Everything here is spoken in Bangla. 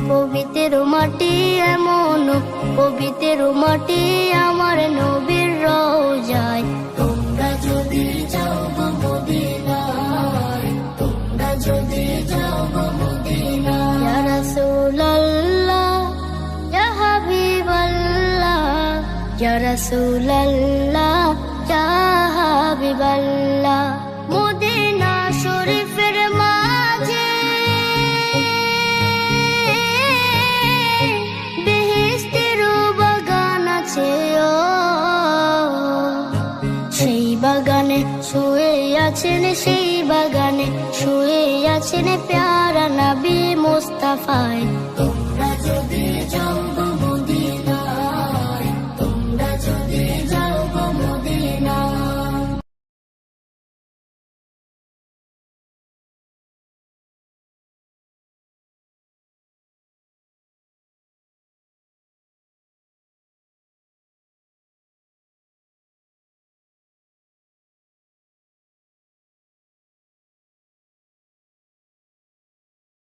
পবিত্র মাটি এমন পবিত্র মাটি আমার নবীর রওজায়। তোমরা যদি যাও গো মদিনায়, তোমরা যদি যাও গো মদিনায়। ইয়া রাসূলুল্লাহ ইয়া হাবিবাল্লাহ, ইয়া রাসূলুল্লাহ ইয়া হাবিবাল্লাহ। মদিনা শরীফের মাঝে বেহেশতের বাগান আছে, সেই বাগানে শুয়ে আছেন, সেই বাগানে শুয়ে আছেন প্যারা নবী মুস্তাফায়। তোমরা যদি যাও